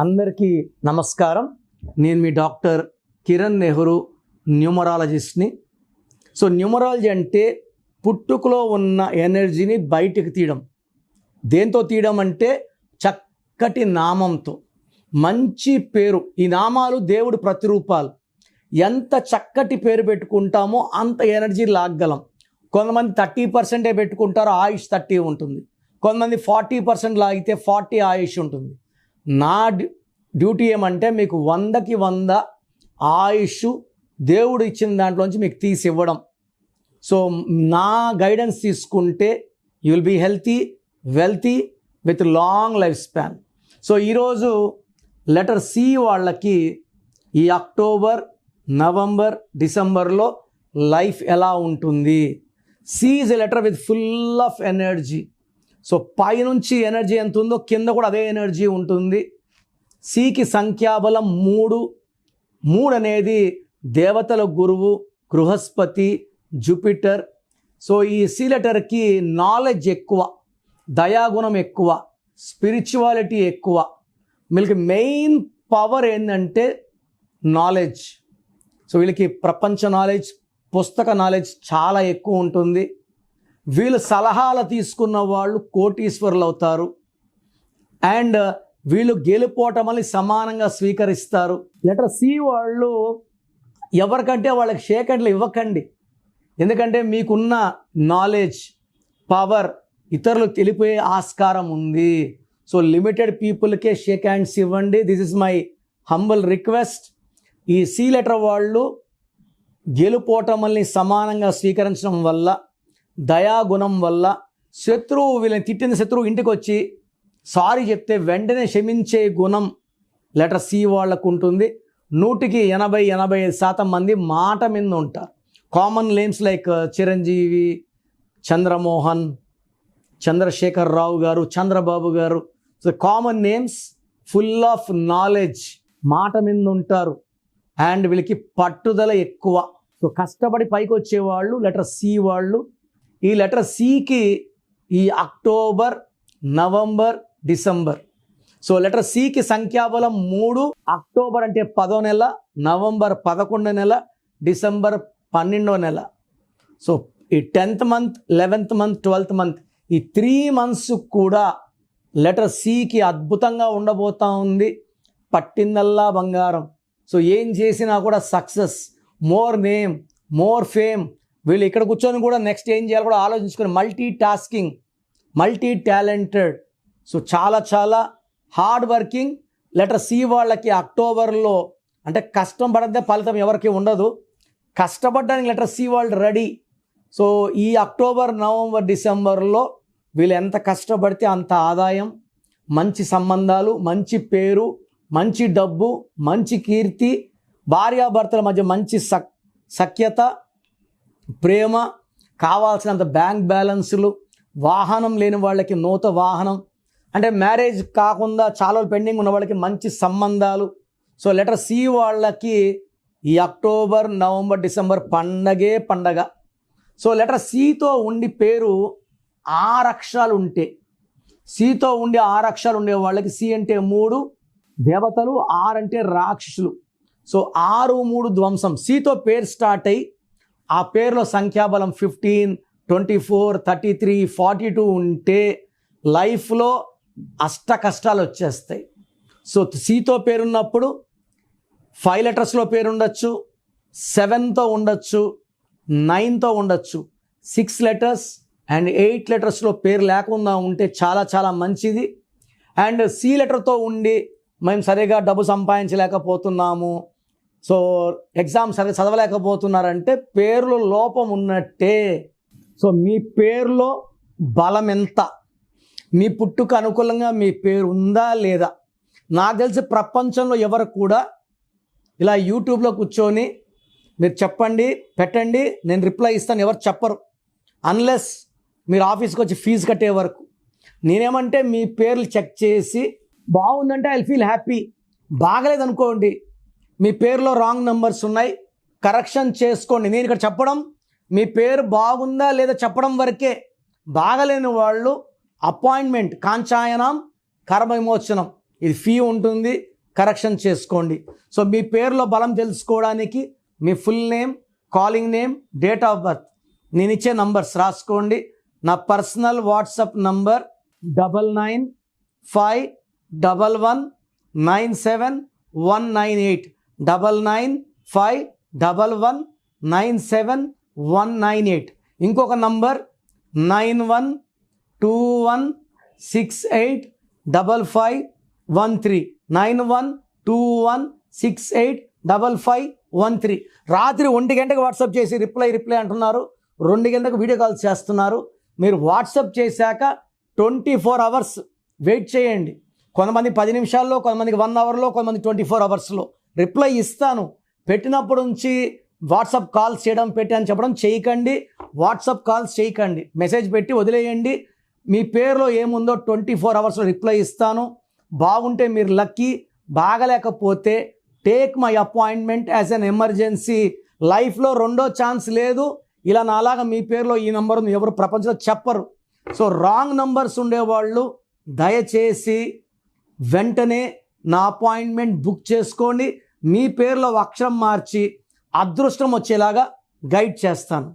అందరికీ నమస్కారం. నేను మీ డాక్టర్ కిరణ్ నెహ్రూ, న్యూమరాలజిస్ట్ని. సో న్యూమరాలజీ అంటే పుట్టుకలో ఉన్న ఎనర్జీని బయటికి తీయడం. దేంతో తీయడం అంటే చక్కటి నామంతో, మంచి పేరు. ఈ నామాలు దేవుడు ప్రతిరూపాలు. ఎంత చక్కటి పేరు పెట్టుకుంటామో అంత ఎనర్జీ లాగ్గలం. కొంతమంది 30% పెట్టుకుంటారు, ఆయుష్ 30 ఉంటుంది. కొంతమంది 40% లాగితే 40 ఆయుష్ ఉంటుంది. నా డ్యూటీ ఏమంటే మీకు 100కి 100 ఆయుష్ దేవుడు ఇచ్చిన దాంట్లోంచి మీకు తీసి ఇవ్వడం. సో నా గైడెన్స్ తీసుకుంటే you will be healthy, wealthy with long life span. So ఈరోజు లెటర్ సి వాళ్ళకి ఈ అక్టోబర్, నవంబర్, డిసెంబర్లో లైఫ్ ఎలా ఉంటుంది. C is a letter with full of energy. So పైనుంచి ఎనర్జీ ఎంత ఉందో కింద కూడా అదే ఎనర్జీ ఉంటుంది. సికి సంఖ్యాబలం 3. 3 అనేది దేవతల గురువు బృహస్పతి, జూపిటర్. సో ఈ సి లెటర్కి నాలెడ్జ్ ఎక్కువ, దయాగుణం ఎక్కువ, స్పిరిచువాలిటీ ఎక్కువ. వీళ్ళకి మెయిన్ పవర్ ఏంటంటే నాలెడ్జ్. సో వీళ్ళకి ప్రపంచ నాలెడ్జ్, పుస్తక నాలెడ్జ్ చాలా ఎక్కువ ఉంటుంది. వీళ్ళు సలహాలు తీసుకున్న వాళ్ళు కోటీశ్వరులు అవుతారు. అండ్ వీళ్ళు గెలుపోవటమని సమానంగా స్వీకరిస్తారు. లెటర్ సి వాళ్ళు ఎవరికంటే వాళ్ళకి షేక్ హ్యాండ్లు ఇవ్వకండి. ఎందుకంటే మీకున్న నాలెడ్జ్, పవర్ ఇతరులకు తెలిపే ఆస్కారం ఉంది. సో లిమిటెడ్ పీపుల్కే షేక్ హ్యాండ్స్ ఇవ్వండి. This is my humble request. ఈ సి లెటర్ వాళ్ళు గెలుపోవటమల్ని సమానంగా స్వీకరించడం వల్ల, దయాగుణం వల్ల, శత్రువు వీళ్ళని తిట్టిన శత్రువు ఇంటికి వచ్చి సారీ చెప్తే వెంటనే క్షమించే గుణం లెటర్ సి వాళ్ళకు ఉంటుంది. 100కి 80-85% మంది మాట మీద ఉంటారు. Common names like Chiranjeevi, Chandramohan, Chandrasekhar Rao garu, Chandrababu garu. So common names, full of knowledge, మాట మీద ఉంటారు. అండ్ వీళ్ళకి పట్టుదల ఎక్కువ. సో కష్టపడి పైకి వచ్చేవాళ్ళు లెటర్ సి వాళ్ళు. ఈ లెటర్ సికి ఈ October, November, December. So letter సికి సంఖ్యాబలం 3. అక్టోబర్ అంటే 10వ నెల, నవంబర్ 11వ నెల, డిసెంబర్ 12వ నెల. సో ఈ 10th month, 11th month, 12th month, ఈ 3 months కూడా లెటర్ సికి అద్భుతంగా ఉండబోతా ఉంది. పట్టిందల్లా బంగారం. సో ఏం చేసినా కూడా success, more name, more fame. వీళ్ళు ఇక్కడ కూర్చొని కూడా నెక్స్ట్ ఏం చేయాలో కూడా ఆలోచించుకొని multi tasking, multi talented. So చాలా చాలా హార్డ్ వర్కింగ్. లెటర్ సి వాళ్ళకి అక్టోబర్లో అంటే కష్టం పడదే ఫలితం ఎవరికి ఉండదు. కష్టపడడానికి లెటర్ సి వాళ్ళు రెడీ. సో ఈ అక్టోబర్, నవంబర్, డిసెంబర్లో వీళ్ళు ఎంత కష్టపడితే అంత ఆదాయం, మంచి సంబంధాలు, మంచి పేరు, మంచి డబ్బు, మంచి కీర్తి, భార్యాభర్తల మధ్య మంచి సఖ్యత, ప్రేమ, కావాల్సినంత బ్యాంక్ బ్యాలెన్సులు, వాహనం లేని వాళ్ళకి నూతన వాహనం, అంటే మ్యారేజ్ కాకుండా చాలా పెండింగ్ ఉన్న వాళ్ళకి మంచి సంబంధాలు. సో లెటర్ సి వాళ్ళకి ఈ అక్టోబర్, నవంబర్, డిసెంబర్ పండగే పండగ. సో లెటర్ సితో ఉండి పేరు 6 అక్షరాలు ఉంటే, సితో ఉండి 6 అక్షరాలు ఉండే వాళ్ళకి సి అంటే 3 దేవతలు, 6 అంటే రాక్షసులు. సో 6, 3 ధ్వంసం. సితో పేరు స్టార్ట్ అయ్యి ఆ పేరులో సంఖ్యాబలం 15, 24, 33, 42 ఉంటే లైఫ్లో అష్ట కష్టాలు వచ్చేస్తాయి. సో సితో పేరున్నప్పుడు 5 letersలో పేరు ఉండొచ్చు, 7తో ఉండొచ్చు, 9తో ఉండొచ్చు. 6 letters అండ్ 8 letersలో పేరు లేకుండా ఉంటే చాలా చాలా మంచిది. అండ్ సి లెటర్తో ఉండి మేము సరిగా డబ్బు సంపాదించలేకపోతున్నాము, సో ఎగ్జామ్ సరిగా చదవలేకపోతున్నారంటే పేరులో లోపం ఉన్నట్టే. సో మీ పేరులో బలం ఎంత, మీ పుట్టుక అనుకూలంగా మీ పేరు ఉందా లేదా. నాకు తెలిసి ప్రపంచంలో ఎవరు కూడా ఇలా యూట్యూబ్లో కూర్చొని మీరు చెప్పండి, పెట్టండి, నేను రిప్లై ఇస్తాను ఎవరు చెప్పరు, అన్లెస్ మీరు ఆఫీస్కి వచ్చి ఫీజు కట్టే వరకు. నేనేమంటే మీ పేర్లు చెక్ చేసి బాగుందంటే ఐ ఫీల్ హ్యాపీ, బాగలేదనుకోండి మీ పేరులో రాంగ్ నెంబర్స్ ఉన్నాయి, కరెక్షన్ చేసుకోండి. నేను ఇక్కడ చెప్పడం మీ పేరు బాగుందా లేదా చెప్పడం వరకే. బాగలేని వాళ్ళు అపాయింట్మెంట్, కాంచాయనం, కర్మ విమోచనం ఇది ఫీ ఉంటుంది, కరెక్షన్ చేసుకోండి. సో మీ పేరులో బలం తెలుసుకోవడానికి మీ full name, calling name, date of birth, నేను ఇచ్చే నంబర్స్ రాసుకోండి. నా పర్సనల్ వాట్సాప్ నంబర్ 9951197198 9951197198. ఇంకొక నంబర్ 9121685513 9121685513. రాత్రి 1 గంటకు వాట్సాప్ చేసి రిప్లై అంటున్నారు, 2 గంటలకు వీడియో కాల్ చేస్తున్నారు. మీరు వాట్సాప్ చేశాక 24 అవర్స్ వెయిట్ చేయండి. కొంతమంది 10 నిమిషాల్లో, కొంతమందికి 1 అవర్లో, కొంతమంది 24 అవర్స్లో రిప్లై ఇస్తాను. పెట్టినప్పుడు నుంచి వాట్సాప్ కాల్స్ చేయడం అని చెప్పడం చేయకండి. వాట్సాప్ కాల్స్ చేయకండి, మెసేజ్ పెట్టి వదిలేయండి. మీ పేరులో ఏముందో 24 అవర్స్లో రిప్లై ఇస్తాను. బాగుంటే మీరు లక్కీ, బాగలేకపోతే take my appointment as an emergency. లైఫ్లో రెండో ఛాన్స్ లేదు. ఇలా నాలాగా మీ పేరులో ఈ నంబర్ ఉంది ఎవరు ప్రపంచంలో చెప్పరు. సో రాంగ్ నంబర్స్ ఉండేవాళ్ళు దయచేసి వెంటనే నా అపాయింట్మెంట్ బుక్ చేసుకోండి. మీ పేరులో అక్షరం మార్చి అదృష్టం వచ్చేలాగా గైడ్ చేస్తాను.